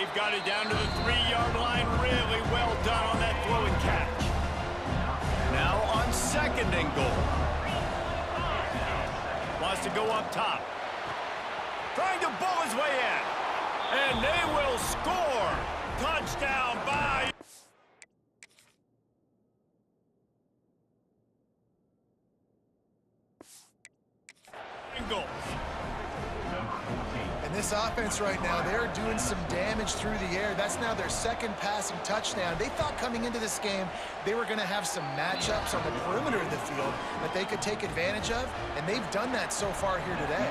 They've got it down to the 3-yard line. Really well done on that throw and catch. Now on 2nd and goal. Wants to go up top. Trying to bull his way in. And they will score. Touchdown by Bengals. And this offense right now, they're doing some damage through the air. That's now their 2nd passing touchdown. They thought coming into this game they were going to have some matchups on the perimeter of the field that they could take advantage of, and they've done that so far here today.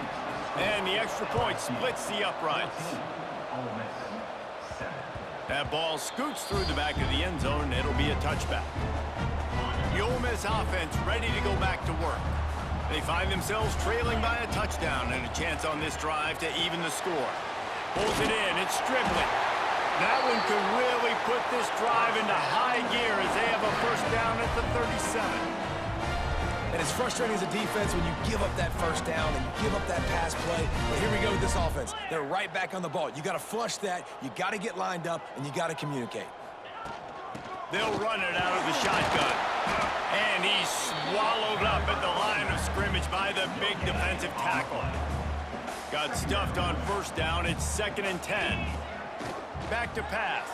And the extra point splits the uprights. That ball scoots through the back of the end zone, and it'll be a touchback. The Ole Miss offense ready to go back to work. They find themselves trailing by a touchdown and a chance on this drive to even the score. Pulls it in. It's Stribling. That one could really put this drive into high gear as they have a first down at the 37. And it's frustrating as a defense when you give up that first down and you give up that pass play. But here we go with this offense. They're right back on the ball. You got to flush that. You got to get lined up, and you got to communicate. They'll run it out of the shotgun. And he's swallowed up at the line of scrimmage by the big defensive tackle. Got stuffed on first down. It's 2nd and 10. Back to pass.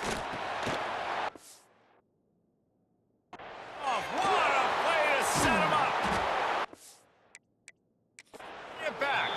Oh, what a play to set him up. Get back.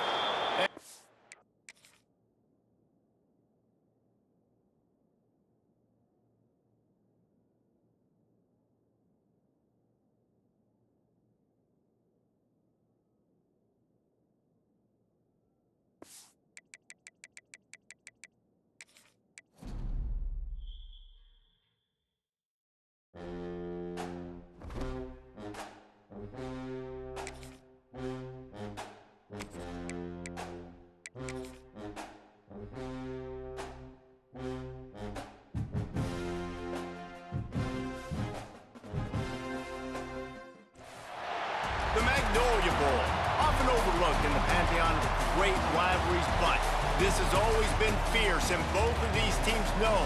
The Magnolia Bowl, often overlooked in the pantheon of great rivalries, but this has always been fierce, and both of these teams know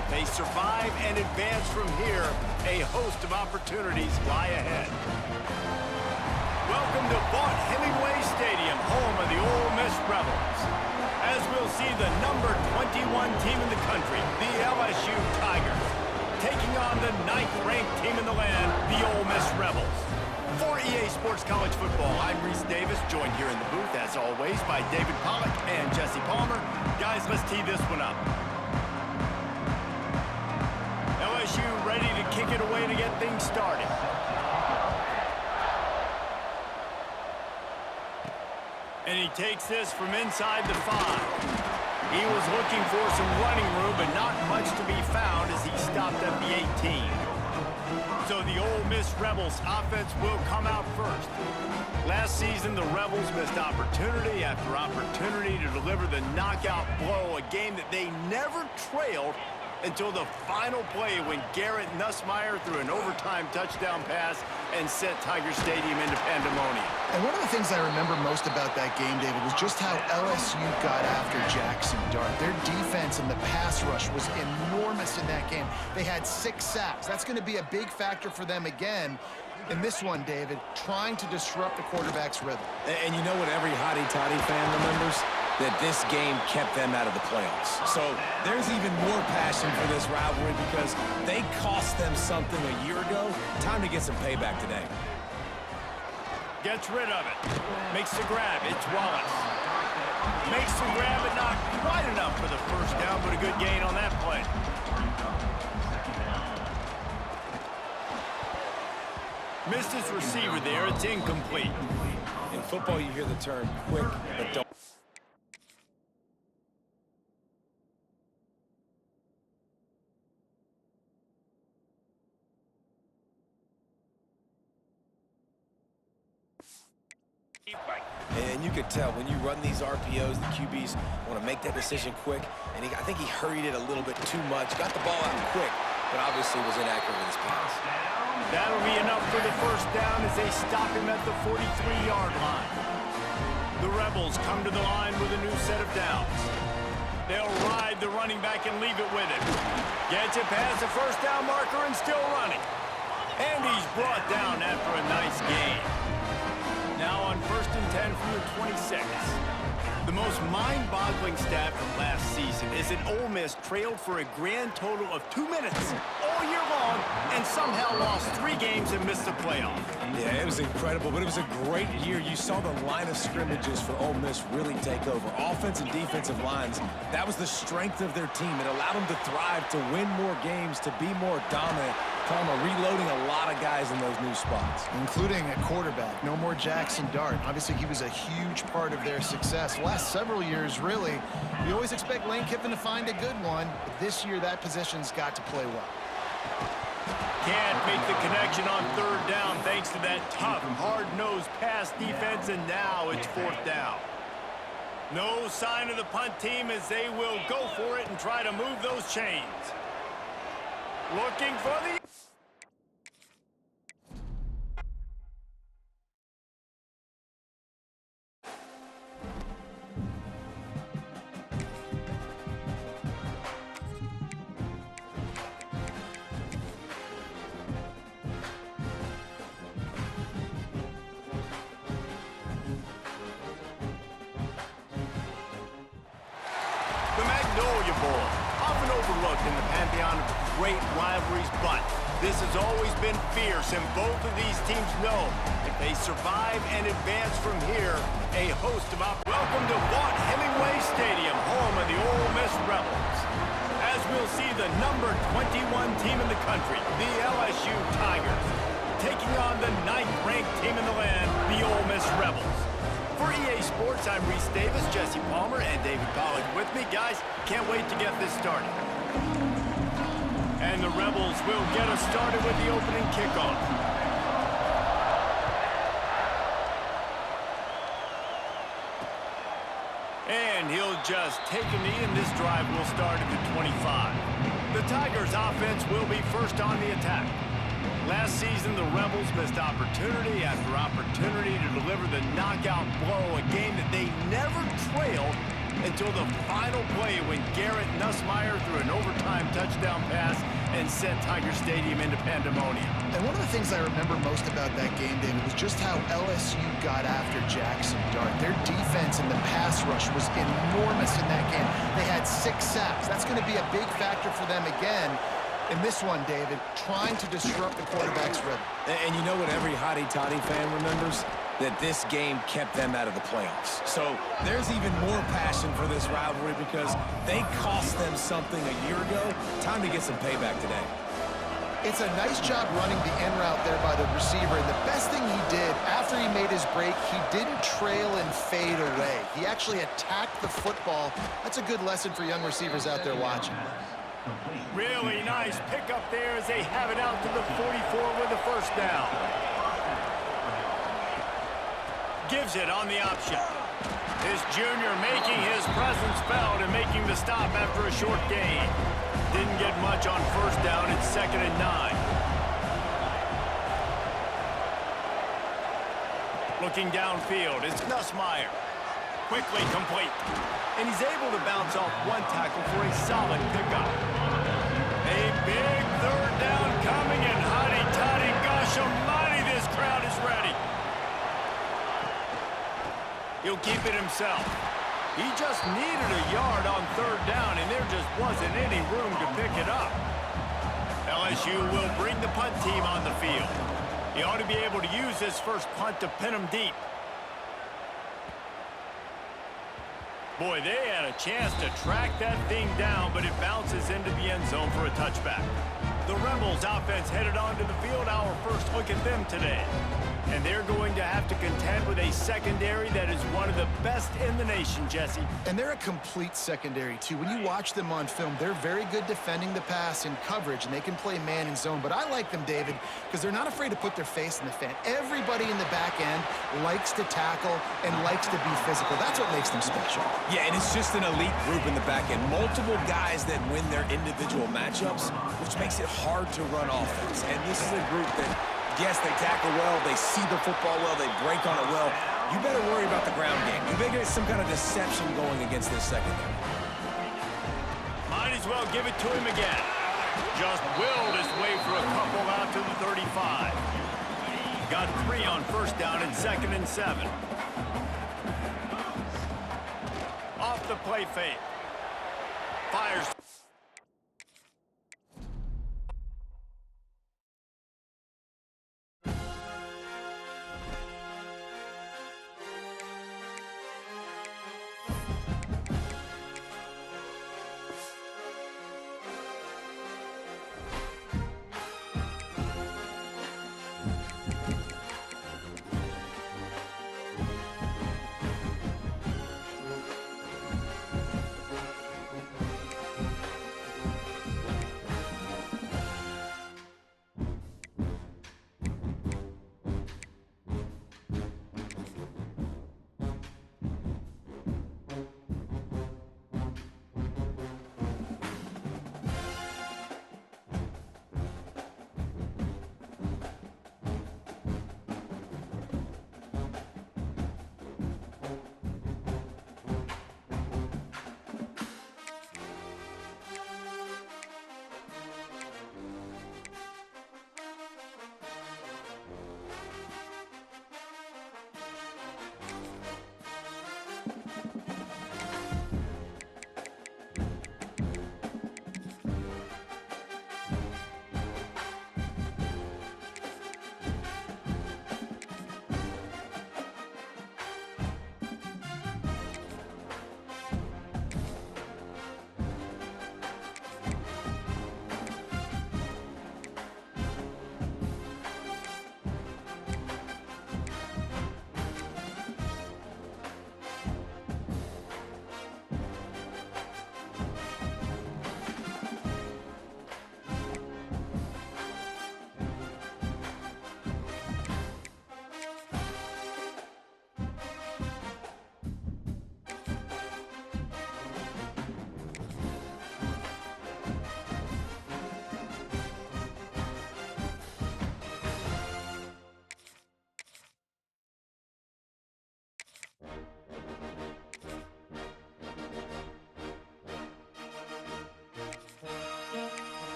if they survive and advance from here, a host of opportunities lie ahead. Welcome to Vaught Hemingway Stadium, home of the Ole Miss Rebels. As we'll see the number 21 team in the country, the LSU Tigers, taking on the 9th-ranked team in the land, the Ole Miss Rebels. For EA Sports College Football, I'm Reese Davis, joined here in the booth, as always, by David Pollack and Jesse Palmer. Guys, let's tee this one up. LSU ready to kick it away to get things started. And he takes this from inside the 5. He was looking for some running room, but not much to be found as he stopped at the 18. So the Ole Miss Rebels offense will come out first. Last season, the Rebels missed opportunity after opportunity to deliver the knockout blow, a game that they never trailed until the final play when Garrett Nussmeier threw an overtime touchdown pass and set Tiger Stadium into pandemonium. And one of the things I remember most about that game, David, was just how LSU got after Jackson Dart. Their defense and the pass rush was enormous in that game. They had 6 sacks. That's going to be a big factor for them again in this one, David, trying to disrupt the quarterback's rhythm. And you know what every hotty-toddy fan remembers? That this game kept them out of the playoffs. So there's even more passion for this rivalry because they cost them something a year ago. Time to get some payback today. Gets rid of it. Makes the grab. It's Wallace. Makes the grab, but not quite enough for the first down, but a good gain on that play. Missed his receiver there. It's incomplete. In football, you hear the term quick, but don't. And you could tell when you run these RPOs, the QBs want to make that decision quick. And I think he hurried it a little bit too much. Got the ball out quick, but obviously was inaccurate with his pass. That'll be enough for the first down as they stop him at the 43-yard line. The Rebels come to the line with a new set of downs. They'll ride the running back and leave it with him. Gets it past the first down marker and still running. And he's brought down after a nice gain. Now on 1st and 10 from the 26. The most mind-boggling stat from last season is that Ole Miss trailed for a grand total of 2 minutes all year long and somehow lost 3 games and missed the playoff. Yeah, it was incredible, but it was a great year. You saw the line of scrimmages for Ole Miss really take over. Offense and defensive lines, that was the strength of their team. It allowed them to thrive, to win more games, to be more dominant. Palmer reloading a lot of guys in those new spots. Including a quarterback. No more Jackson Dart. Obviously, he was a huge part of their success. Last several years, really, we always expect Lane Kiffin to find a good one. But this year, that position's got to play well. Can't make the connection on 3rd down thanks to that tough, hard-nosed pass defense, and now it's 4th down. No sign of the punt team as they will go for it and try to move those chains. Looking for the... Magnolia Bowl, often overlooked in the pantheon of great rivalries, but this has always been fierce, and both of these teams know if they survive and advance from here, a host of Welcome to Vaught Hemingway Stadium, home of the Ole Miss Rebels. As we'll see the number 21 team in the country, the LSU Tigers, taking on the 9th-ranked team in the land, the Ole Miss Rebels. For EA Sports, I'm Reese Davis, Jesse Palmer, and David Pollack with me. Guys, can't wait to get this started. And the Rebels will get us started with the opening kickoff. And he'll just take a knee, and this drive will start at the 25. The Tigers' offense will be first on the attack. Last season, the Rebels missed opportunity after opportunity to deliver the knockout blow, a game that they never trailed until the final play when Garrett Nussmeier threw an overtime touchdown pass and sent Tiger Stadium into pandemonium. And one of the things I remember most about that game, David, was just how LSU got after Jackson Dart. Their defense in the pass rush was enormous in that game. They had 6 sacks. That's going to be a big factor for them again. In this one, David, trying to disrupt the quarterback's rhythm. And you know what every hotty-toddy fan remembers? That this game kept them out of the playoffs. So there's even more passion for this rivalry because they cost them something a year ago. Time to get some payback today. It's a nice job running the in route there by the receiver. And the best thing he did after he made his break, he didn't trail and fade away. He actually attacked the football. That's a good lesson for young receivers out there watching. Really nice pickup there as they have it out to the 44 with the first down. Gives it on the option. This junior making his presence felt and making the stop after a short gain. Didn't get much on first down. It's 2nd and 9. Looking downfield, it's Nussmeier. Quickly complete. And he's able to bounce off one tackle for a solid pickup. A big 3rd down coming, and hotty-toddy, gosh almighty, this crowd is ready. He'll keep it himself. He just needed a yard on 3rd down, and there just wasn't any room to pick it up. LSU will bring the punt team on the field. He ought to be able to use this first punt to pin him deep. Boy, they had a chance to track that thing down, but it bounces into the end zone for a touchback. The Rebels offense headed onto the field. Our first look at them today. And they're going to have to contend with a secondary that is one of the best in the nation, Jesse. And they're a complete secondary, too. When you watch them on film, they're very good defending the pass and coverage, and they can play man and zone. But I like them, David, because they're not afraid to put their face in the fan. Everybody in the back end likes to tackle and likes to be physical. That's what makes them special. Yeah, and it's just an elite group in the back end. Multiple guys that win their individual matchups, which makes it hard to run offense. And this is a group that, yes, they tackle well, they see the football well, they break on it well. You better worry about the ground game. You better get some kind of deception going against this secondary. as well give it to him again. Just willed his way for a couple out to the 35. Got 3 on first down and 2nd and 7. Off the play fake. Fires.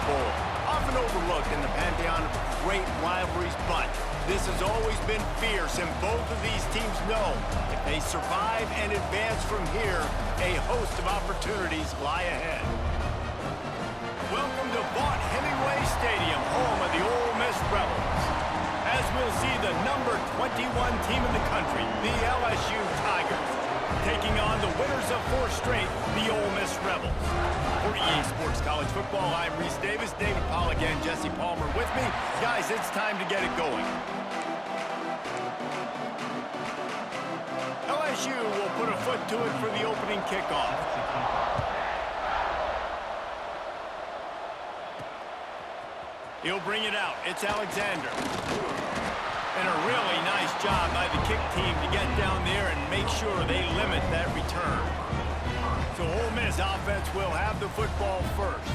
Bowl. Often overlooked in the pantheon of great rivalries, but this has always been fierce, and both of these teams know if they survive and advance from here, a host of opportunities lie ahead. Welcome to Vaught Hemingway Stadium, home of the Ole Miss Rebels. As we'll see the number 21 team in the country, the LSU Tigers, taking on the winners of 4 straight, the Ole Miss Rebels. For EA Sports College Football, I'm Reese Davis, David Pollack, and Jesse Palmer with me. Guys, it's time to get it going. LSU will put a foot to it for the opening kickoff. He'll bring it out. It's Alexander. And a really nice job by the kick team to get down there and make sure they limit that return. So Ole Miss offense will have the football first.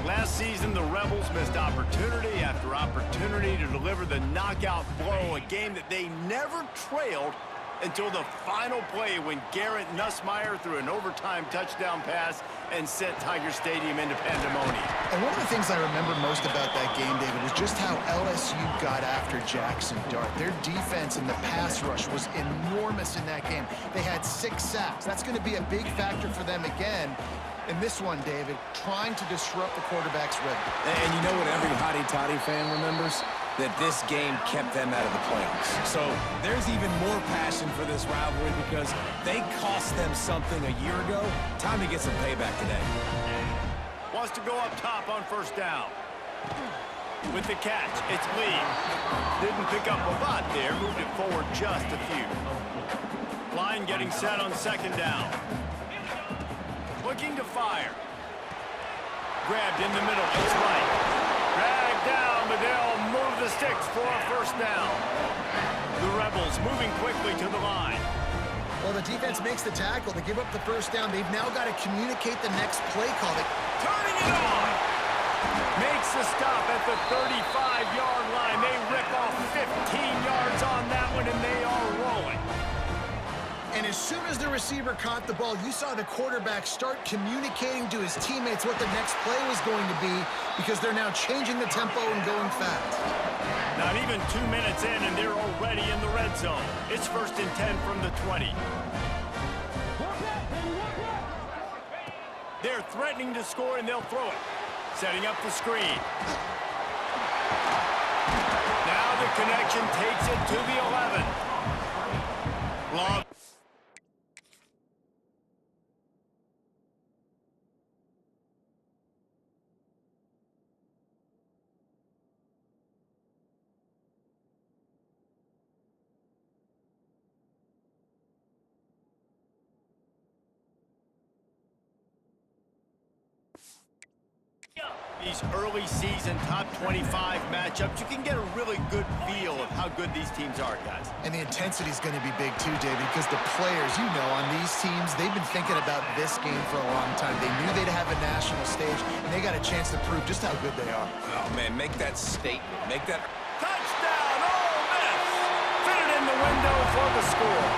Last season, the Rebels missed opportunity after opportunity to deliver the knockout blow, a game that they never trailed until the final play when Garrett Nussmeier threw an overtime touchdown pass and sent Tiger Stadium into pandemonium. And one of the things I remember most about that game, David, was just how LSU got after Jackson Dart. Their defense in the pass rush was enormous in that game. They had 6 sacks. That's going to be a big factor for them again. In this one, David, trying to disrupt the quarterback's rhythm. And you know what every hotty-toddy fan remembers? That this game kept them out of the playoffs. So there's even more passion for this rivalry because they cost them something a year ago. Time to get some payback today. Wants to go up top on first down. With the catch, it's Lee. Didn't pick up a lot there, moved it forward just a few. Line getting set on second down. Looking to fire. Grabbed in the middle, it's Mike. Dragged down, but they'll move the sticks for a first down. The Rebels moving quickly to the line. Well, the defense makes the tackle. They give up the first down. They've now got to communicate the next play call. Turning it on! Makes the stop at the 35-yard line. They rip off 15 yards on that one, and they are rolling. And as soon as the receiver caught the ball, you saw the quarterback start communicating to his teammates what the next play was going to be because they're now changing the tempo and going fast. Not even 2 minutes in, and they're already in the red zone. It's 1st and 10 from the 20. They're threatening to score, and they'll throw it. Setting up the screen. Now the connection takes it to the 11. Love. These early season top 25 matchups, you can get a really good feel of how good these teams are, guys. And the intensity is going to be big too, David, because the players, you know, on these teams, they've been thinking about this game for a long time. They knew they'd have a national stage, and they got a chance to prove just how good they are. Oh, man, make that statement. Make that... Touchdown, Ole Miss! Fit it in the window for the score.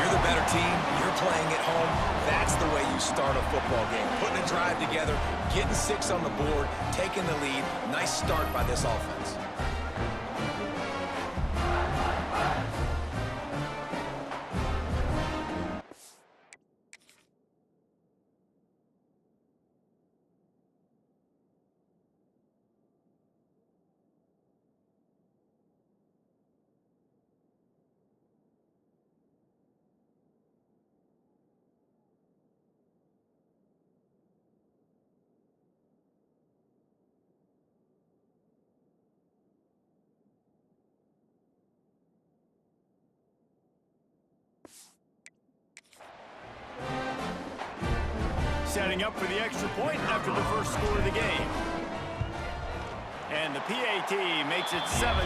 You're the better team. You're playing at home. That's the way you start a football game. Putting a drive together, getting 6 on the board, taking the lead. Nice start by this offense. Setting up for the extra point after the first score of the game. And the PAT makes it 7-0.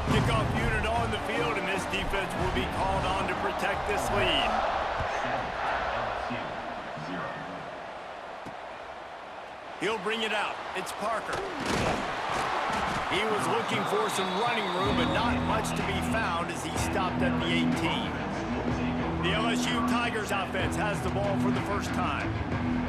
Kickoff unit on the field, and this defense will be called on to protect this lead. He'll bring it out. It's Parker. He was looking for some running room, but not much to be found as he stopped at the 18. The LSU Tigers offense has the ball for the first time.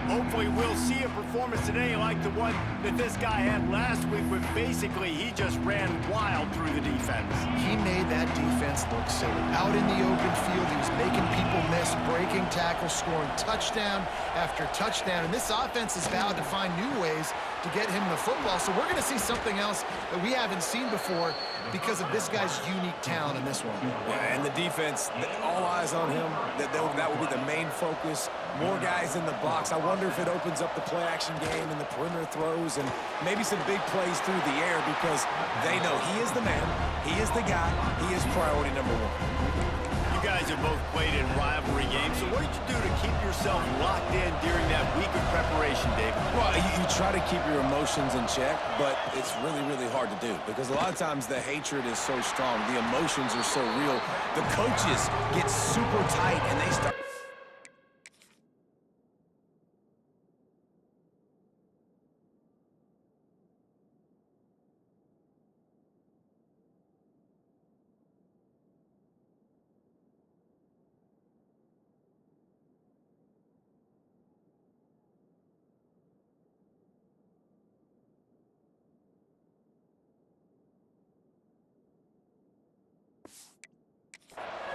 Hopefully we'll a performance today like the one that this guy had last week when basically he just ran wild through the defense. He made that defense look silly. Out in the open field, he was making people miss, breaking tackles, scoring touchdown after touchdown. And this offense has vowed to find new ways to get him the football. So we're going to see something else that we haven't seen before because of this guy's unique talent in this one. Yeah, and the defense, all eyes on him. That will be the main focus. More guys in the box. I wonder if it opens up the play-action game and the perimeter throws and maybe some big plays through the air because they know he is the man, he is the guy, he is priority number one. You guys have both played in rivalry games, so what did you do to keep yourself locked in during that week of preparation, David? Well, you try to keep your emotions in check, but it's really, really hard to do because a lot of times the hatred is so strong, the emotions are so real, the coaches get super tight and they start...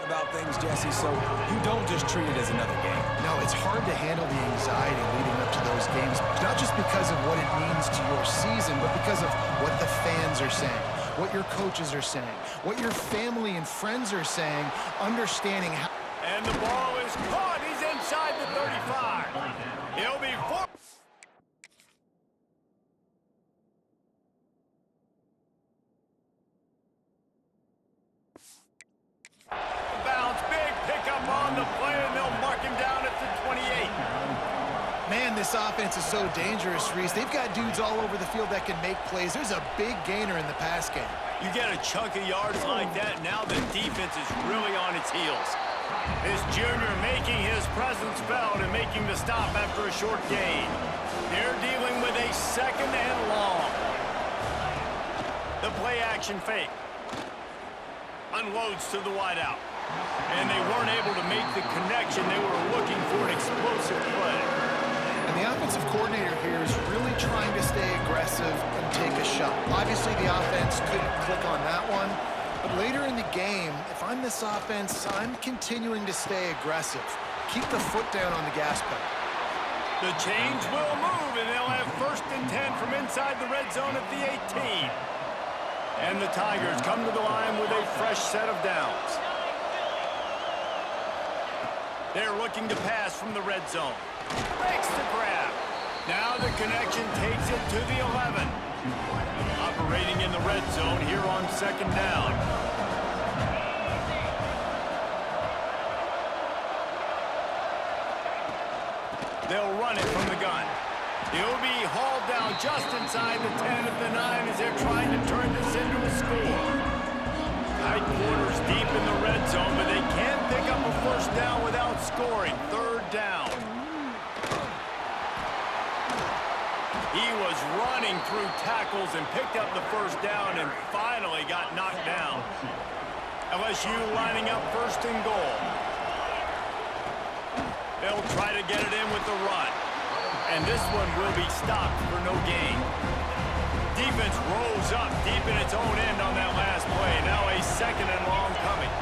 about things, Jesse, so you don't just treat it as another game. No, it's hard to handle the anxiety leading up to those games, not just because of what it means to your season, but because of what the fans are saying, what your coaches are saying, what your family and friends are saying, understanding how... And the ball is caught. He's inside the 35. He'll be forced. Man, this offense is so dangerous, Reese. They've got dudes all over the field that can make plays. There's a big gainer in the pass game. You get a chunk of yards like that, now the defense is really on its heels. This junior making his presence felt and making the stop after a short gain. They're dealing with a second and long. The play-action fake. Unloads to the wideout. And they weren't able to make the connection. They were looking for an explosive play. And the offensive coordinator here is really trying to stay aggressive and take a shot. Obviously, the offense couldn't click on that one. But later in the game, if I'm this offense, I'm continuing to stay aggressive. Keep the foot down on the gas pedal. The change will move, and they'll have 1st and 10 from inside the red zone at the 18. And the Tigers come to the line with a fresh set of downs. They're looking to pass from the red zone. Breaks the grab. Now the connection takes it to the 11. Operating in the red zone here on 2nd down. They'll run it from the gun. He'll be hauled down just inside the 10 of the 9 as they're trying to turn this into a score. Tight quarters deep in the red zone, but they can't pick up a 1st down without scoring. 3rd down. He was running through tackles and picked up the 1st down and finally got knocked down. LSU lining up 1st and goal. They'll try to get it in with the run. And this one will be stopped for no gain. Defense rose up deep in its own end on that last play. Now a 2nd and long coming.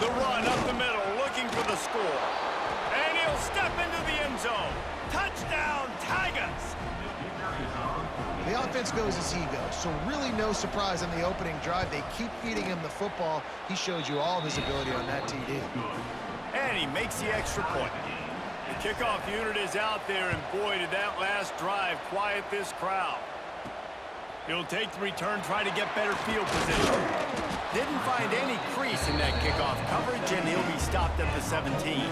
The run up the middle, looking for the score. And he'll step into the end zone. Touchdown, Tigers! The offense goes as he goes, so really no surprise on the opening drive. They keep feeding him the football. He showed you all of his ability on that TD. And he makes the extra point. The kickoff unit is out there, and boy, did that last drive quiet this crowd. He'll take the return, try to get better field position. Didn't find any crease in that kickoff coverage, and he'll be stopped at the 17.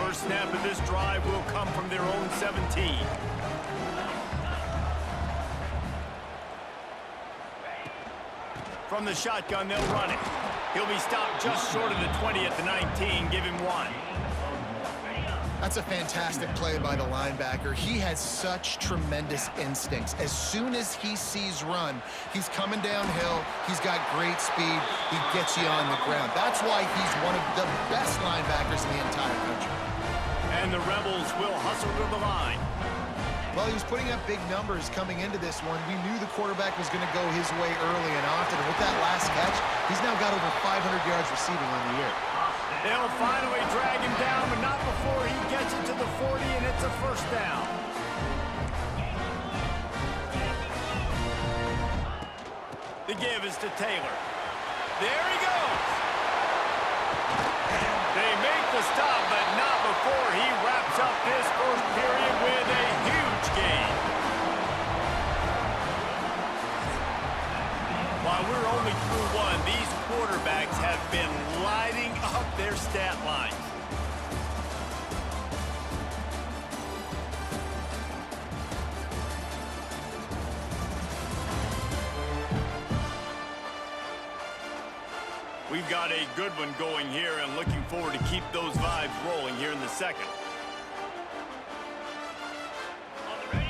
First snap of this drive will come from their own 17. From the shotgun, they'll run it. He'll be stopped just short of the 20 at the 19. Give him 1. That's a fantastic play by the linebacker. He has such tremendous instincts. As soon as he sees run, he's coming downhill. He's got great speed. He gets you on the ground. That's why he's one of the best linebackers in the entire country. And the Rebels will hustle to the line. Well, he was putting up big numbers coming into this one. We knew the quarterback was going to go his way early and often. And with that last catch, he's now got over 500 yards receiving on the year. They'll finally drag him down, but not before he gets it to the 40, and it's a first down. The give is to Taylor. There he goes. They make the stop, but not before he wraps up this first period with a huge gain. While we're only through one, these quarterbacks have been lighting up their stat lines. We've got a good one going here and looking forward to keep those vibes rolling here in the second.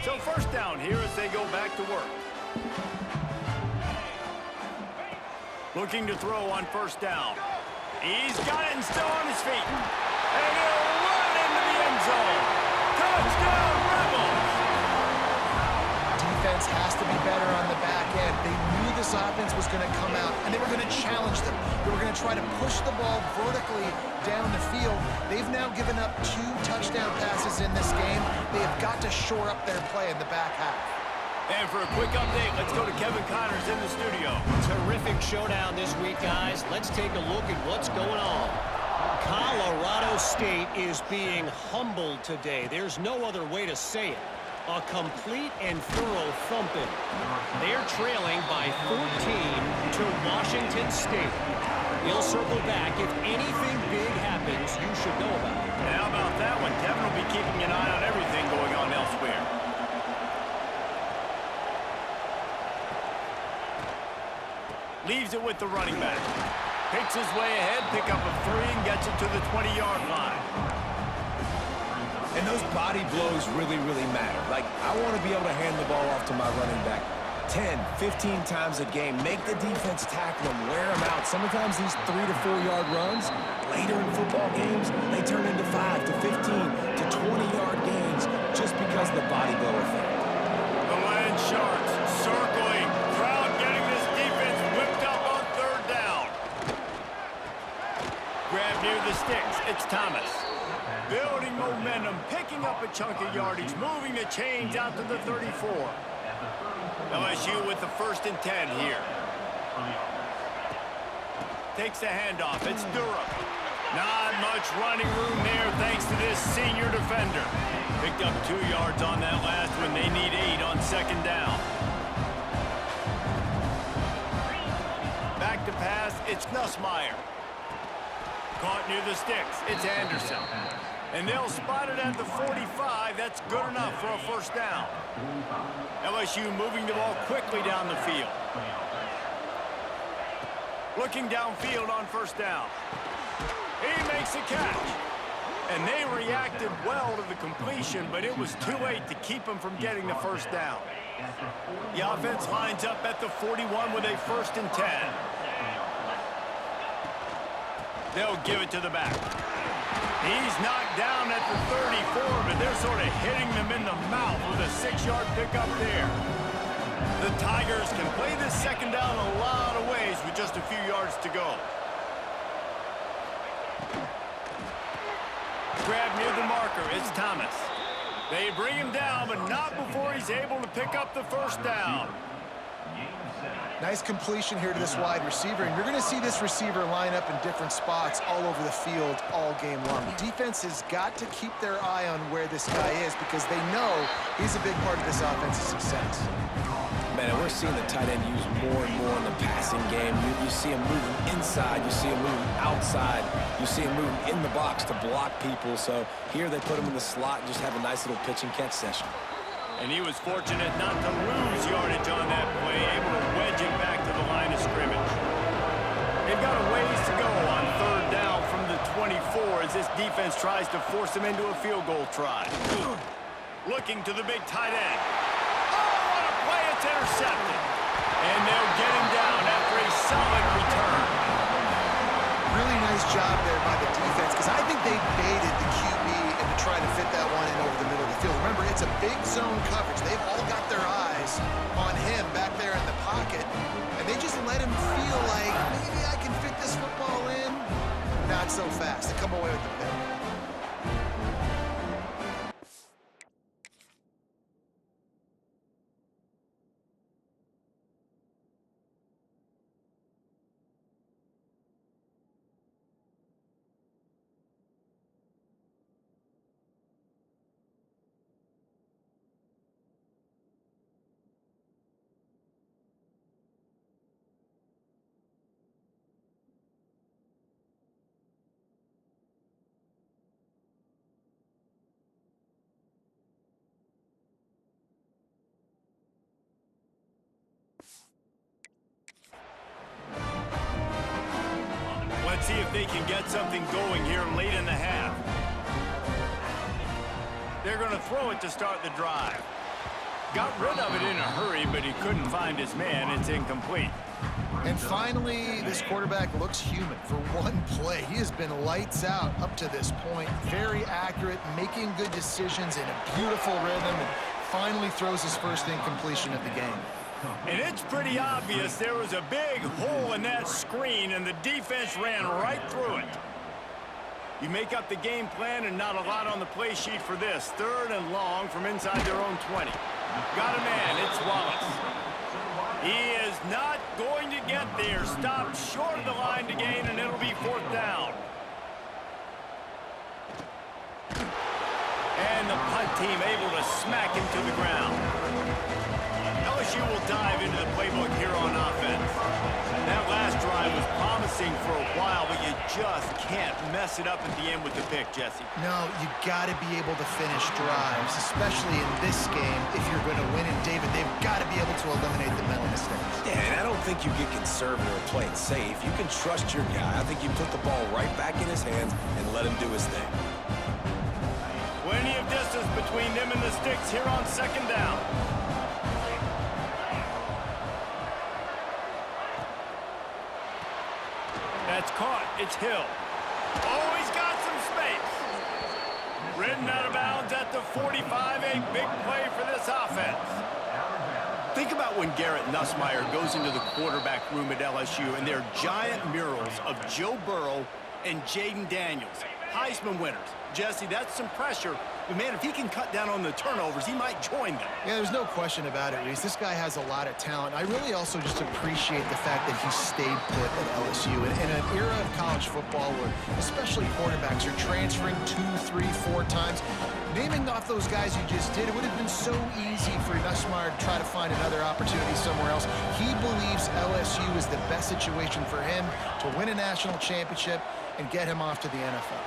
So first down here as they go back to work. Looking to throw on first down. He's got it and still on his feet. And he'll run into the end zone. Touchdown, Rebels! Defense has to be better on the back end. They knew this offense was going to come out, and they were going to challenge them. They were going to try to push the ball vertically down the field. They've now given up 2 touchdown passes in this game. They have got to shore up their play in the back half. And for a quick update, let's go to Kevin Connors in the studio. Terrific showdown this week, guys. Let's take a look at what's going on. Colorado State is being humbled today. There's no other way to say it. A complete and thorough thumping. They're trailing by 14 to Washington State. We'll circle back. If anything big happens, you should know about it. And how about that one? Kevin will be keeping an eye on everything going on elsewhere. Leaves it with the running back. Picks his way ahead, pick up a 3, and gets it to the 20-yard line. And those body blows really, really matter. Like, I want to be able to hand the ball off to my running back 10, 15 times a game. Make the defense tackle them, wear them out. Sometimes these 3 to 4 yard runs, later in football games, they turn into 5 to 15 to 20-yard gains just because of the body blow effect. The Land Sharks circling. Crowd getting this defense whipped up on third down. Grab near the sticks. It's Thomas. Building momentum, picking up a chunk of yardage, moving the chains out to the 34. LSU with the 1st and 10 here. Takes the handoff. It's Durham. Not much running room there thanks to this senior defender. Picked up 2 yards on that last one. They need 8 on second down. Back to pass. It's Nussmeier. Caught near the sticks. It's Anderson. And they'll spot it at the 45. That's good enough for a first down. LSU moving the ball quickly down the field. Looking downfield on first down. He makes a catch. And they reacted well to the completion, but it was too late to keep him from getting the first down. The offense lines up at the 41 with a 1st and 10. They'll give it to the back. He's knocked down at the 34, but they're sort of hitting them in the mouth with a 6-yard pickup there. The Tigers can play this second down a lot of ways with just a few yards to go. Grab near the marker. It's Thomas. They bring him down, but not before he's able to pick up the first down. Nice completion here to this wide receiver, and you're going to see this receiver line up in different spots all over the field all game long. Defense has got to keep their eye on where this guy is because they know he's a big part of this offense's success. Man, and we're seeing the tight end used more and more in the passing game. You see him moving inside. You see him moving outside. You see him moving in the box to block people. So here they put him in the slot and just have a nice little pitch and catch session. And he was fortunate not to lose yardage on that play, able to wedge it back to the line of scrimmage. They've got a ways to go on third down from the 24 as this defense tries to force him into a field goal try. Looking to the big tight end. Oh, what a play! It's intercepted. And they'll get him down after a solid return. Really nice job there by the defense, because I think they baited the QB into trying to fit that one in over the middle of the field. Remember, it's a big zone coverage. They've all got their eyes on him back there in the pocket, and they just let him feel like, maybe I can fit this football in. Not so fast. They come away with the pick. Let's see if they can get something going here late in the half. They're going to throw it to start the drive. Got rid of it in a hurry, but he couldn't find his man. It's incomplete. And finally, this quarterback looks human for one play. He has been lights out up to this point. Very accurate, making good decisions in a beautiful rhythm, and finally throws his first incompletion of the game. And it's pretty obvious there was a big hole in that screen, and the defense ran right through it. You make up the game plan and not a lot on the play sheet for this. 3rd and long from inside their own 20. Got a man, it's Wallace. He is not going to get there. Stopped short of the line to gain, and it'll be 4th down. And the punt team able to smack him to the ground. LSU will dive into the playbook here on offense. That last drive was promising for a while, but you just can't mess it up at the end with the pick, Jesse. No, you got to be able to finish drives, especially in this game. If you're going to win in David, they've got to be able to eliminate the mental mistakes. Yeah, and I don't think you get conservative or play it safe. You can trust your guy. I think you put the ball right back in his hands and let him do his thing. Plenty of distance between them and the sticks here on 2nd down. That's caught. It's Hill. Oh, he's got some space. Ridden out of bounds at the 45. A big play for this offense. Think about when Garrett Nussmeier goes into the quarterback room at LSU and there are giant murals of Joe Burrow and Jaden Daniels, Heisman winners. Jesse, that's some pressure. But, man, if he can cut down on the turnovers, he might join them. Yeah, there's no question about it, Reese. This guy has a lot of talent. I really also just appreciate the fact that he stayed put at LSU. In an era of college football where especially quarterbacks are transferring 2, 3, 4 times, naming off those guys you just did, it would have been so easy for Nussmeier to try to find another opportunity somewhere else. He believes LSU is the best situation for him to win a national championship and get him off to the NFL.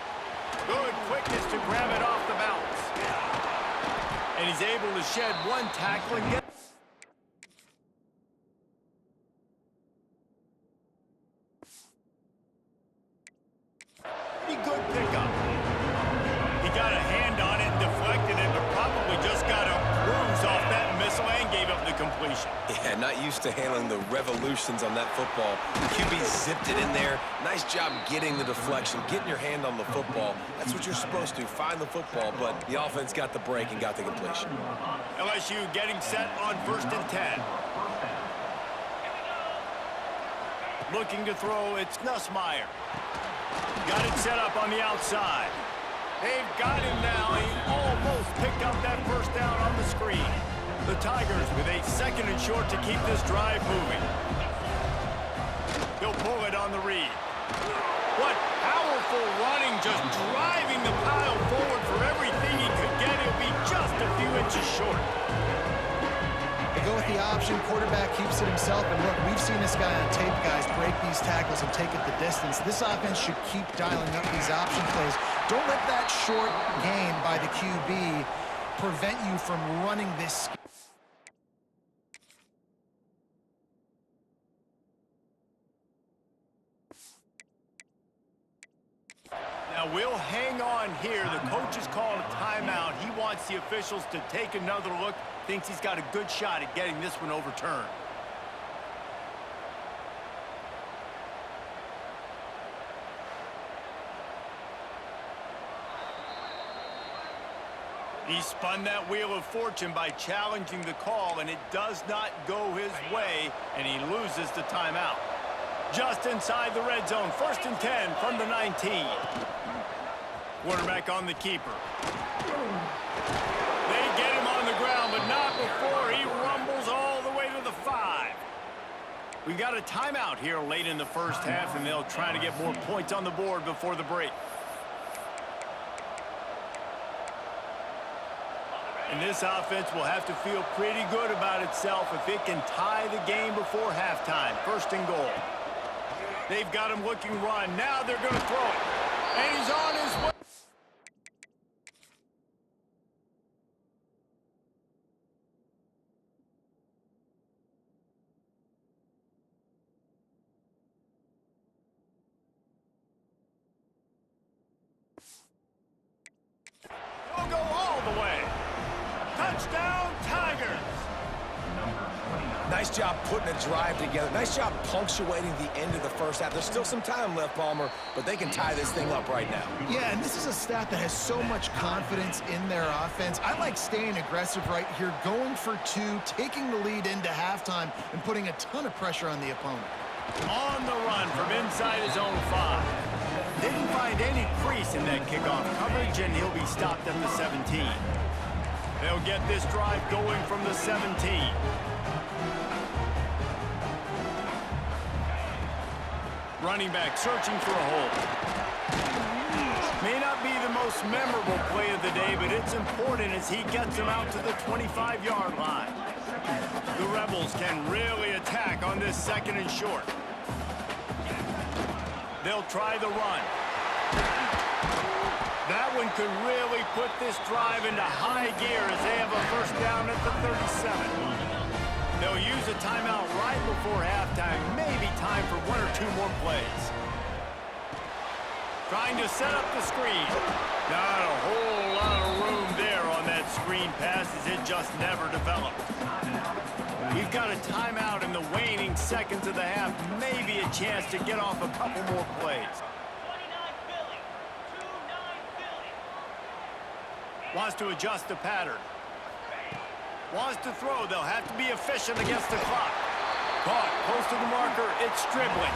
Good quickness to grab it off the bounce. And he's able to shed one tackle and get... Pretty good pickup. He got a hand on it and deflected it, but probably just got a bruise off that missile and gave up the completion. Yeah, not used to handling the revolutions on that football. The QB zipped it in there. Nice job getting the deflection, getting your hand on the football. That's what you're supposed to, find the football, but the offense got the break and got the completion. LSU getting set on 1st and 10. Looking to throw, it's Nussmeier. Got it set up on the outside. They've got him now. He almost picked up that 1st down on the screen. The Tigers with a 2nd and short to keep this drive moving. He'll pull it on the read. What powerful running, just driving the pile forward for everything he could get. He'll be just a few inches short. They go with the option. Quarterback keeps it himself. And look, we've seen this guy on tape, guys, break these tackles and take it the distance. This offense should keep dialing up these option plays. Don't let that short gain by the QB prevent you from running this. Now Now, we'll hang on here. The coach has called a timeout. He wants the officials to take another look. Thinks he's got a good shot at getting this one overturned. He spun that wheel of fortune by challenging the call, and it does not go his way, and he loses the timeout. Just inside the red zone, 1st and 10 from the 19. Quarterback on the keeper. They get him on the ground, but not before he rumbles all the way to the 5. We got a timeout here late in the first half, and they'll try to get more points on the board before the break. And this offense will have to feel pretty good about itself if it can tie the game before halftime. 1st and goal. They've got him looking run. Now they're going to throw it. And he's on his way. He'll go all the way. Touchdown, Tigers! Nice job putting a drive together. Nice job punctuating the end of the first half. There's still some time left, Palmer, but they can tie this thing up right now. Yeah, and this is a staff that has so much confidence in their offense. I like staying aggressive right here, going for 2, taking the lead into halftime, and putting a ton of pressure on the opponent. On the run from inside his own 5. Didn't find any crease in that kickoff coverage, and he'll be stopped at the 17. They'll get this drive going from the 17. Running back searching for a hole. May not be the most memorable play of the day, but it's important as he gets them out to the 25-yard line. The Rebels can really attack on this 2nd and short. They'll try the run. That one could really put this drive into high gear as they have a 1st down at the 37. They'll use a timeout right before halftime. Maybe time for 1 or 2 more plays. Trying to set up the screen. Not a whole lot of room there on that screen pass as it just never developed. We've got a timeout in the waning seconds of the half. Maybe a chance to get off a couple more plays. Wants to adjust the pattern. Wants to throw. They'll have to be efficient against the clock. Caught close to the marker. It's Stribling.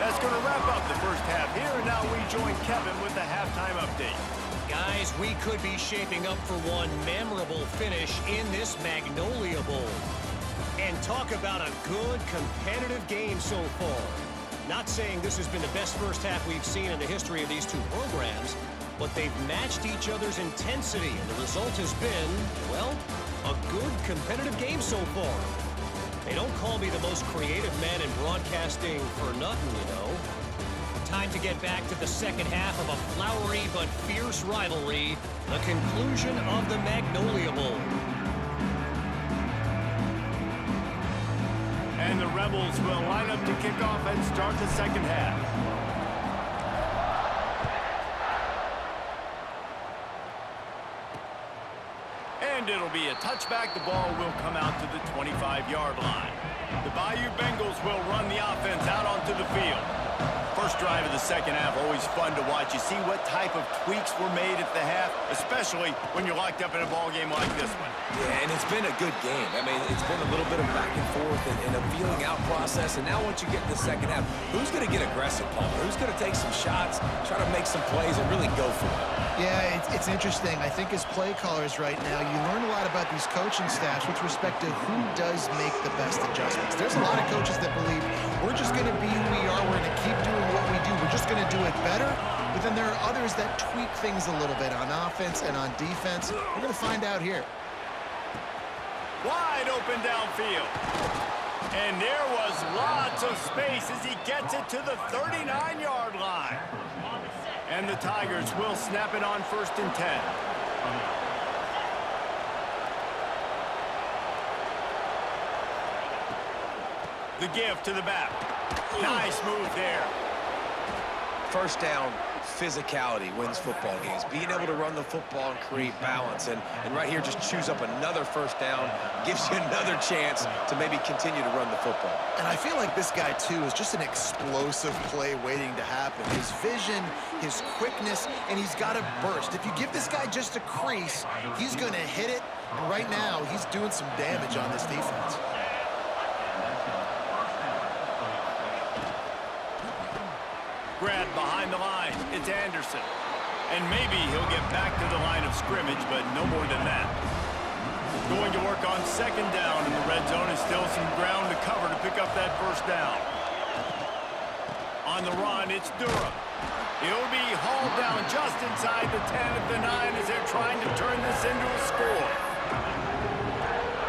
That's going to wrap up the first half here. And now we join Kevin with the halftime update. Guys, we could be shaping up for one memorable finish in this Magnolia Bowl. And talk about a good competitive game so far. Not saying this has been the best first half we've seen in the history of these 2 programs, but they've matched each other's intensity, and the result has been, well, a good competitive game so far. They don't call me the most creative man in broadcasting for nothing, you know. Time to get back to the second half of a flowery but fierce rivalry, the conclusion of the Magnolia Bowl. And the Rebels will line up to kick off and start the second half. And it'll be a touchback. The ball will come out to the 25-yard line. The Bayou Bengals will run the offense out onto the field. First drive of the second half, always fun to watch. You see what type of tweaks were made at the half, especially when you're locked up in a ball game like this one. Yeah, and it's been a good game. I mean, it's been a little bit of back and forth and a feeling out process. And now once you get in the second half, who's going to get aggressive, Palmer? Who's going to take some shots, try to make some plays, and really go for it? Yeah, it's interesting. I think as play callers right now, you learn a lot about these coaching staffs with respect to who does make the best adjustments. There's a lot of coaches that believe we're just going to be who we are. We're going to keep doing what we do. We're just going to do it better. But then there are others that tweak things a little bit on offense and on defense. We're going to find out here. Wide open downfield. And there was lots of space as he gets it to the 39-yard line. And the Tigers will snap it on 1st and 10. The give to the back. Nice move there. First down, physicality wins football games. Being able to run the football and create balance. And right here, just choose up another first down, gives you another chance to maybe continue to run the football. And I feel like this guy, too, is just an explosive play waiting to happen. His vision, his quickness, and he's got a burst. If you give this guy just a crease, he's going to hit it. And right now, he's doing some damage on this defense. Grab behind the line. It's Anderson. And maybe he'll get back to the line of scrimmage, but no more than that. Going to work on second down in the red zone is still some ground to cover to pick up that first down. On the run, it's Durham. He'll be hauled down just inside the 10 of the 9 as they're trying to turn this into a score.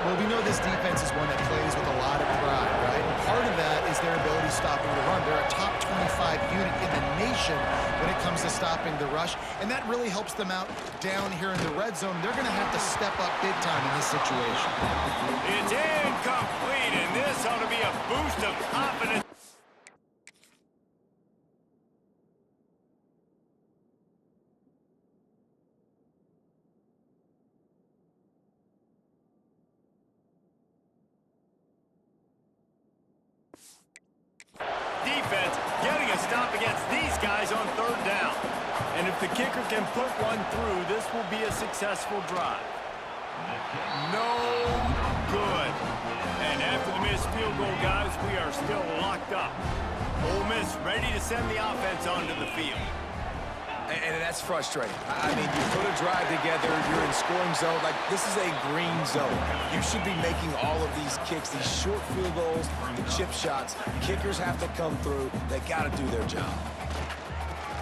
Well, we know this defense is one that plays with a lot of pride, right? And part of that is their ability stopping the run. They're a top 25 unit in the nation when it comes to stopping the rush, and that really helps them out down here in the red zone. They're going to have to step up big time in this situation. It's incomplete, and this ought to be a boost of confidence. Defense getting a stop against these guys on third down. And if the kicker can put one through, this will be a successful drive. No good. And after the missed field goal, guys, we are still locked up. Ole Miss ready to send the offense onto the field. And that's frustrating. I mean, you put a drive together, you're in scoring zone. Like, this is a green zone. You should be making all of these kicks, these short field goals, the chip shots. Kickers have to come through. They got to do their job.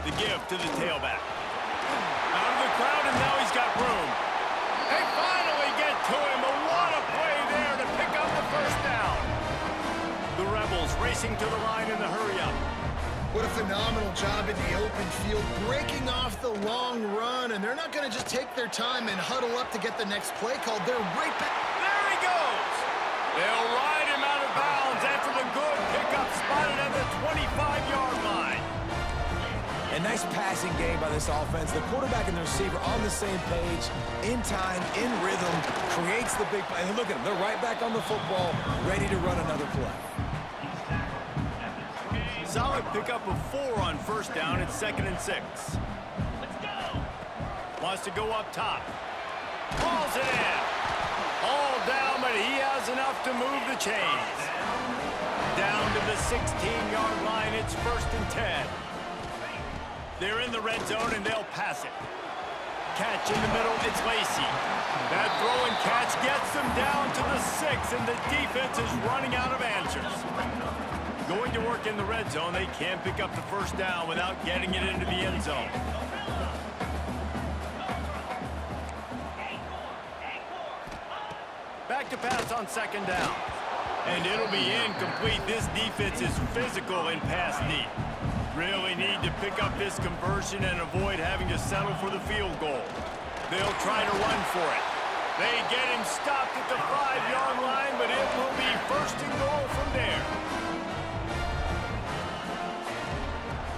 The give to the tailback. Out of the crowd, and now he's got room. They finally get to him, but what a play there to pick up the first down. The Rebels racing to the line in the hurry-up. What a phenomenal job in the open field, breaking off the long run, and they're not going to just take their time and huddle up to get the next play called. They're right back. There he goes. They'll ride him out of bounds after the good pickup spotted at the 25-yard line. A nice passing game by this offense. The quarterback and the receiver on the same page, in time, in rhythm, creates the big play. And look at them. They're right back on the football, ready to run another play. Solid pickup of 4 on first down. It's 2nd and 6. Wants to go up top. Calls it in. All down, but he has enough to move the chains. Down to the 16-yard line. It's 1st and 10. They're in the red zone, and they'll pass it. Catch in the middle. It's Lacy. That throw and catch gets them down to the 6, and the defense is running out of answers. Going to work in the red zone. They can pick up the first down without getting it into the end zone. Back to pass on 2nd down. And it'll be incomplete. This defense is physical in pass deep. Really need to pick up this conversion and avoid having to settle for the field goal. They'll try to run for it. They get him stopped at the 5-yard line, but it will be 1st and goal from there.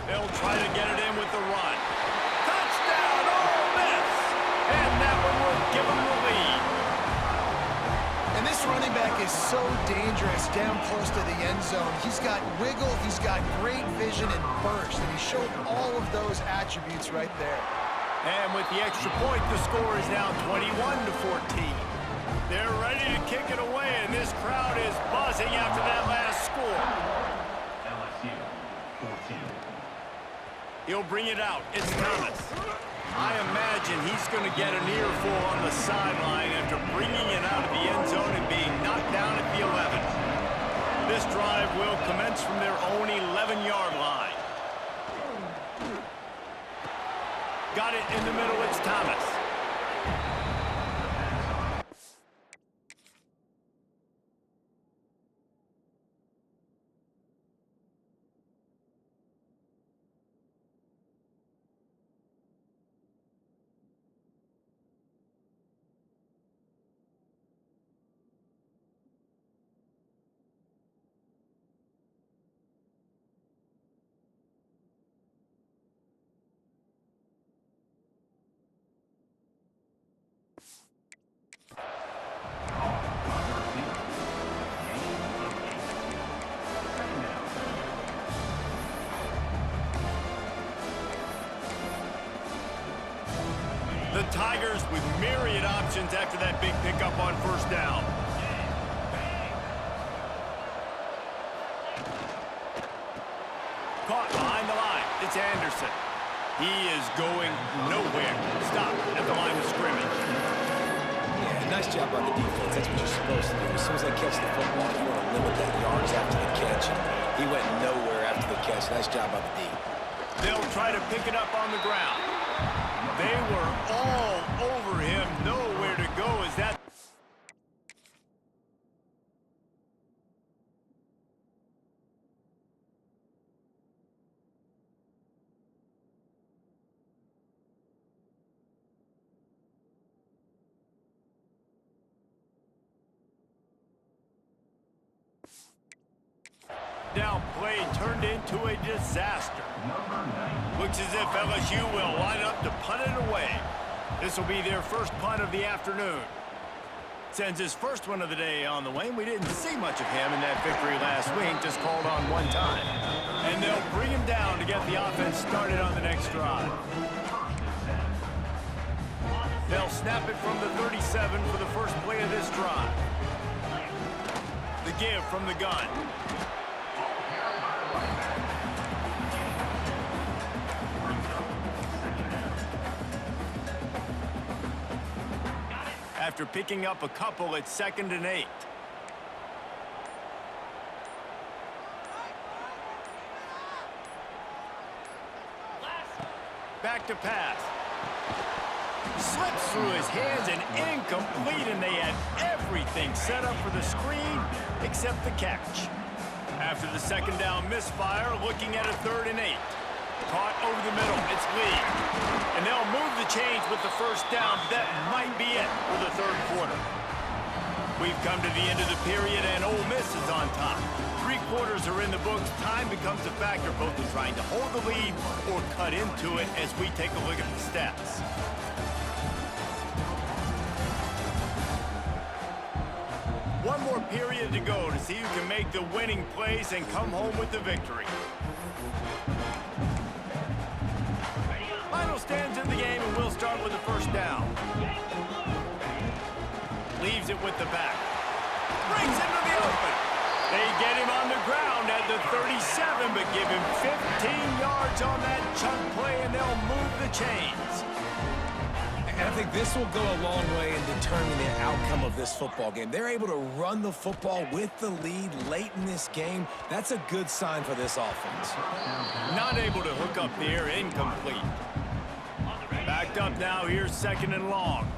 They'll try to get it in with the run. Touchdown, Ole Miss! And that one will give them the lead. And this running back is so dangerous down close to the end zone. He's got wiggle, he's got great vision and burst, and he showed all of those attributes right there. And with the extra point, the score is now 21-14. They're ready to kick it away, and this crowd is buzzing after that last score. He'll bring it out. It's Thomas. I imagine he's going to get an earful on the sideline after bringing it out of the end zone and being knocked down at the 11. This drive will commence from their own 11-yard line. Got it in the middle. It's Thomas. The Tigers with myriad options after that big pickup on first down. Caught behind the line. It's Anderson. He is going nowhere. Stop at the line of scrimmage. Yeah, nice job by the defense. That's what you're supposed to do. As soon as they catch the football, you want to limit that yards after the catch. And he went nowhere after the catch. Nice job by the D. They'll try to pick it up on the ground. They were all over him. Nowhere to go. Is that... Down play turned into a disaster. Looks as if LSU will line up to punt it away. This will be their first punt of the afternoon. Sends his first one of the day on the way. We didn't see much of him in that victory last week, just called on one time. And they'll bring him down to get the offense started on the next drive. They'll snap it from the 37 for the first play of this drive. The give from the gun. After picking up a couple, it's 2nd and 8. Back to pass. Slips through his hands and incomplete, and they had everything set up for the screen except the catch. After the second down misfire, looking at a 3rd and 8. Caught over the middle. It's Lee. And they'll move the chains with the first down. That might be it for the 3rd quarter. We've come to the end of the period, and Ole Miss is on top. 3 quarters are in the books. Time becomes a factor both in trying to hold the lead or cut into it as we take a look at the stats. One more period to go to see who can make the winning plays and come home with the victory. Final stands in the game, and we'll start with the first down. Leaves it with the back. Brings into the open. They get him on the ground at the 37, but give him 15 yards on that chunk play, and they'll move the chains. And I think this will go a long way in determining the outcome of this football game. They're able to run the football with the lead late in this game. That's a good sign for this offense. Not able to hook up there, incomplete. Backed up now, here's 2nd and long.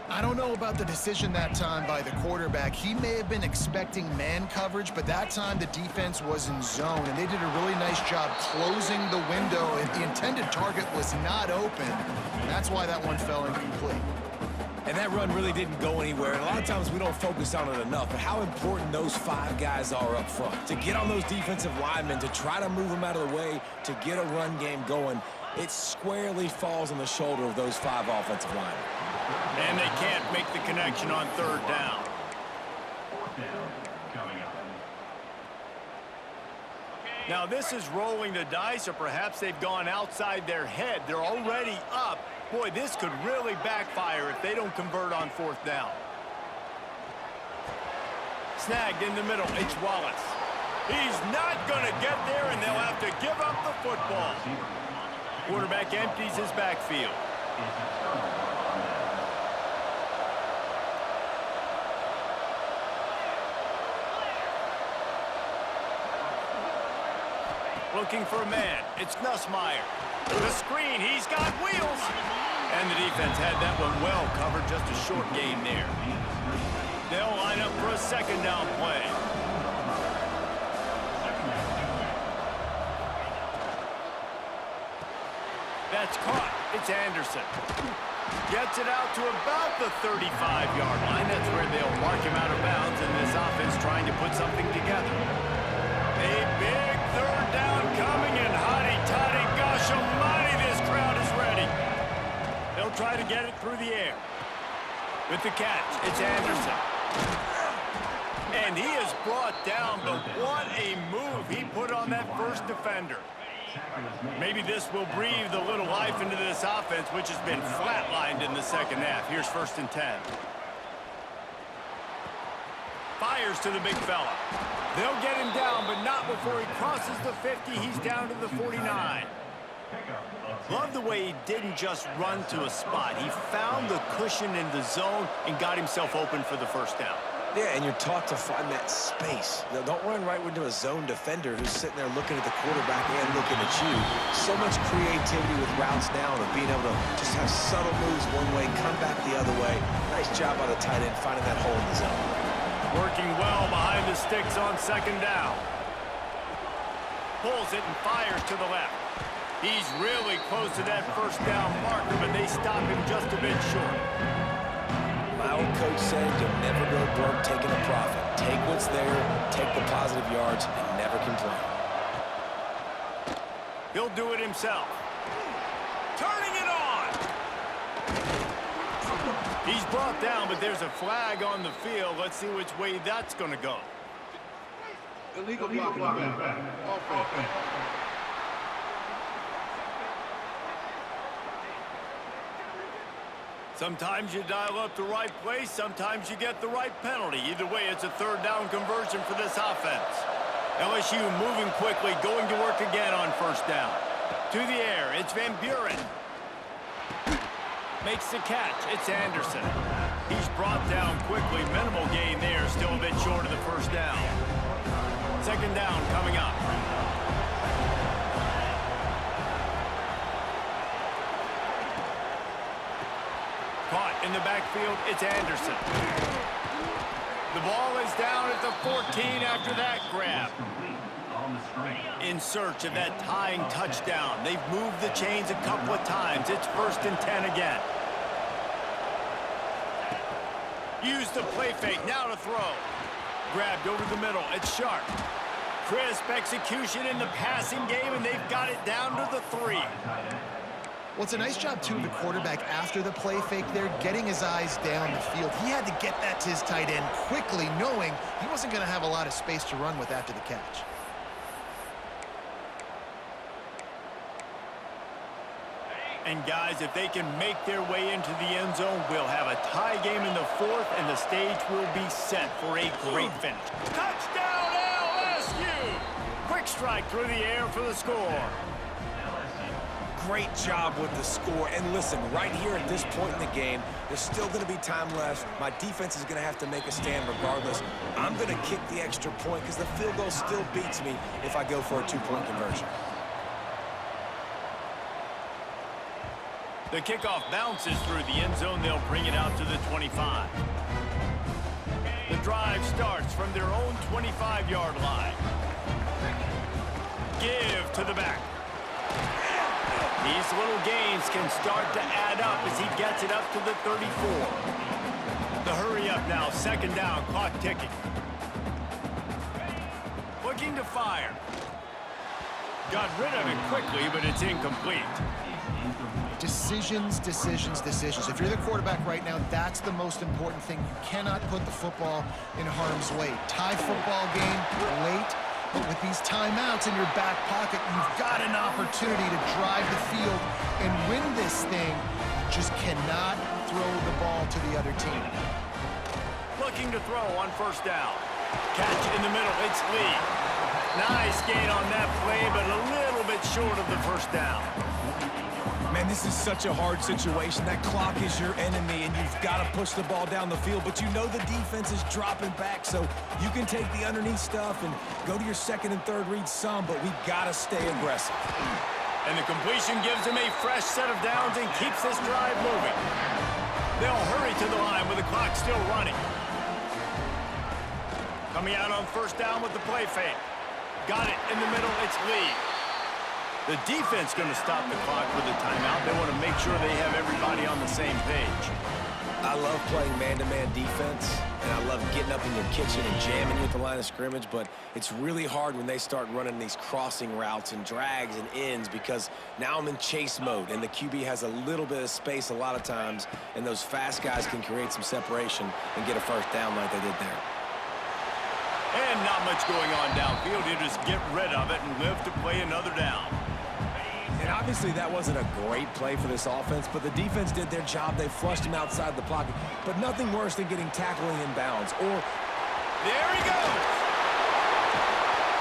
I don't know about the decision that time by the quarterback. He may have been expecting man coverage, but that time the defense was in zone, and they did a really nice job closing the window, and the intended target was not open. And that's why that one fell incomplete. And that run really didn't go anywhere. And a lot of times we don't focus on it enough, but how important those 5 guys are up front. To get on those defensive linemen, to try to move them out of the way, to get a run game going, it squarely falls on the shoulder of those 5 offensive linemen. And they can't make the connection on 3rd down. Now this is rolling the dice, or perhaps they've gone outside their head. They're already up. Boy, this could really backfire if they don't convert on 4th down. Snagged in the middle, it's Wallace. He's not going to get there, and they'll have to give up the football. Quarterback empties his backfield. Looking for a man. It's Nussmeier. The screen. He's got wheels. And the defense had that one well covered. Just a short game there. They'll line up for a 2nd down play. That's caught. It's Anderson. Gets it out to about the 35-yard line. That's where they'll mark him out of bounds, and this offense trying to put something together. A big 3rd down coming, and hotty-toddy, gosh almighty, this crowd is ready. They'll try to get it through the air. With the catch, it's Anderson. And he is brought down, but what a move he put on that first defender. Maybe this will breathe a little life into this offense, which has been flatlined in the second half. Here's 1st and 10. Fires to the big fella. They'll get him down, but not before he crosses the 50. He's down to the 49. Love the way he didn't just run to a spot. He found the cushion in the zone and got himself open for the 1st down. Yeah, and you're taught to find that space. Now, don't run right into a zone defender who's sitting there looking at the quarterback and looking at you. So much creativity with routes now and being able to just have subtle moves one way, come back the other way. Nice job by the tight end finding that hole in the zone. Working well behind the sticks on 2nd down. Pulls it and fires to the left. He's really close to that 1st down marker, but they stop him just a bit short. My old coach said you'll never go broke taking a profit. Take what's there, take the positive yards, and never complain. He'll do it himself. Turning it on! He's brought down, but there's a flag on the field. Let's see which way that's going to go. Illegal blocking. Offense. Sometimes you dial up the right place, sometimes you get the right penalty. Either way, it's a 3rd down conversion for this offense. LSU moving quickly, going to work again on 1st down. To the air, it's Van Buren. Makes the catch, it's Anderson. He's brought down quickly, minimal gain there, still a bit short of the 1st down. 2nd down coming up. Caught in the backfield, it's Anderson. The ball is down at the 14 after that grab. In search of that tying touchdown. They've moved the chains a couple of times. It's 1st and 10 again. Use the play fake, now to throw. Grabbed over the middle, it's Sharp. Crisp execution in the passing game, and they've got it down to the 3. Well, it's a nice job, too, of the quarterback after the play fake there, getting his eyes down the field. He had to get that to his tight end quickly, knowing he wasn't going to have a lot of space to run with after the catch. And, guys, if they can make their way into the end zone, we'll have a tie game in the 4th, and the stage will be set for a great finish. Touchdown, LSU! Quick strike through the air for the score. Great job with the score. And listen, right here at this point in the game, there's still going to be time left. My defense is going to have to make a stand regardless. I'm going to kick the extra point because the field goal still beats me if I go for a 2-point conversion. The kickoff bounces through the end zone. They'll bring it out to the 25. The drive starts from their own 25-yard line. Give to the back. These little gains can start to add up as he gets it up to the 34. The hurry up now, 2nd down, clock ticking. Looking to fire. Got rid of it quickly, but it's incomplete. Decisions. If you're the quarterback right now, that's the most important thing. You cannot put the football in harm's way. Tie football game late. But with these timeouts in your back pocket, you've got an opportunity to drive the field and win this thing. You just cannot throw the ball to the other team. Looking to throw on 1st down. Catch in the middle, it's Lee. Nice gain on that play, but a little bit short of the 1st down. Man, this is such a hard situation. That clock is your enemy, and you've got to push the ball down the field. But you know the defense is dropping back, so you can take the underneath stuff and go to your 2nd and 3rd read some, but we've got to stay aggressive. And the completion gives him a fresh set of downs and keeps this drive moving. They'll hurry to the line with the clock still running. Coming out on 1st down with the play fake. Got it in the middle, it's Lee. The defense going to stop the clock with a timeout. They want to make sure they have everybody on the same page. I love playing man-to-man defense, and I love getting up in your kitchen and jamming you at the line of scrimmage, but it's really hard when they start running these crossing routes and drags and ends because now I'm in chase mode, and the QB has a little bit of space a lot of times, and those fast guys can create some separation and get a 1st down like they did there. And not much going on downfield. You just get rid of it and live to play another down. And obviously that wasn't a great play for this offense, but the defense did their job. They flushed him outside the pocket. But nothing worse than getting tackled in bounds. Or there he goes.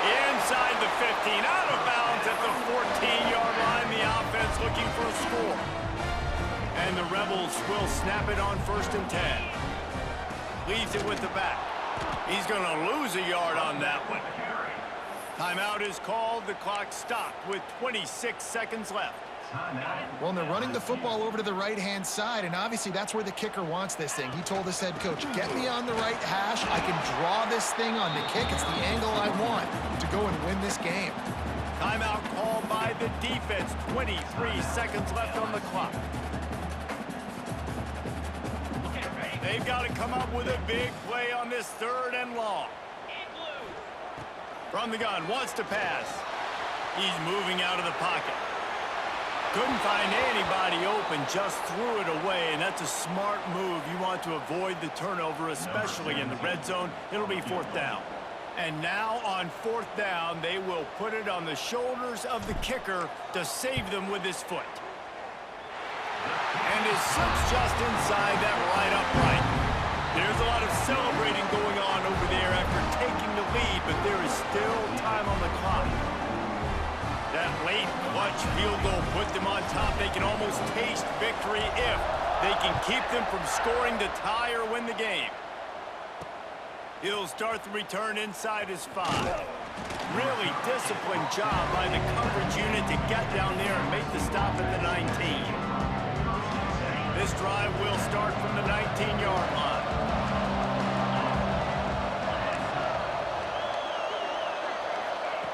Inside the 15, out of bounds at the 14-yard line. The offense looking for a score. And the Rebels will snap it on 1st and 10. Leaves it with the back. He's going to lose a yard on that one. Timeout is called. The clock stopped with 26 seconds left. Well, and they're running the football over to the right-hand side, and obviously that's where the kicker wants this thing. He told his head coach, get me on the right hash. I can draw this thing on the kick. It's the angle I want to go and win this game. Timeout called by the defense. 23 seconds left on the clock. They've got to come up with a big play on this 3rd and long. From the gun, wants to pass. He's moving out of the pocket. Couldn't find anybody open, just threw it away, and that's a smart move. You want to avoid the turnover, especially in the red zone. It'll be 4th down. And now on 4th down, they will put it on the shoulders of the kicker to save them with his foot. And his foot's just inside that right upright. There's a lot of celebrating going on over there after taking the lead, but there is still time on the clock. That late clutch field goal put them on top. They can almost taste victory if they can keep them from scoring to tie or win the game. He'll start the return inside his 5. Really disciplined job by the coverage unit to get down there and make the stop at the 19. This drive will start from the 19-yard line.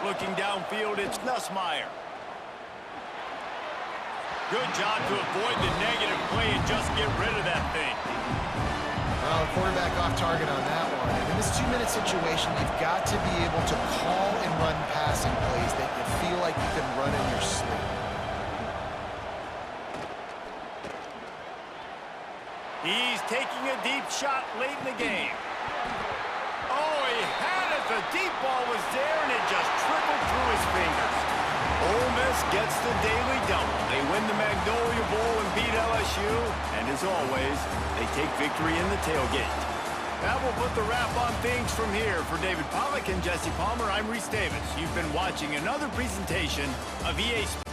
Looking downfield, it's Nussmeier. Good job to avoid the negative play and just get rid of that thing. Well, quarterback off target on that one. And in this 2-minute situation, you've got to be able to call and run passing plays that you feel like you can run in your sleep. He's taking a deep shot late in the game. Oh, he had it. The deep ball was there, and it just trickled through his fingers. Ole Miss gets the daily double. They win the Magnolia Bowl and beat LSU. And as always, they take victory in the tailgate. That will put the wrap on things from here. For David Pollack and Jesse Palmer, I'm Reese Davis. You've been watching another presentation of EA Sports.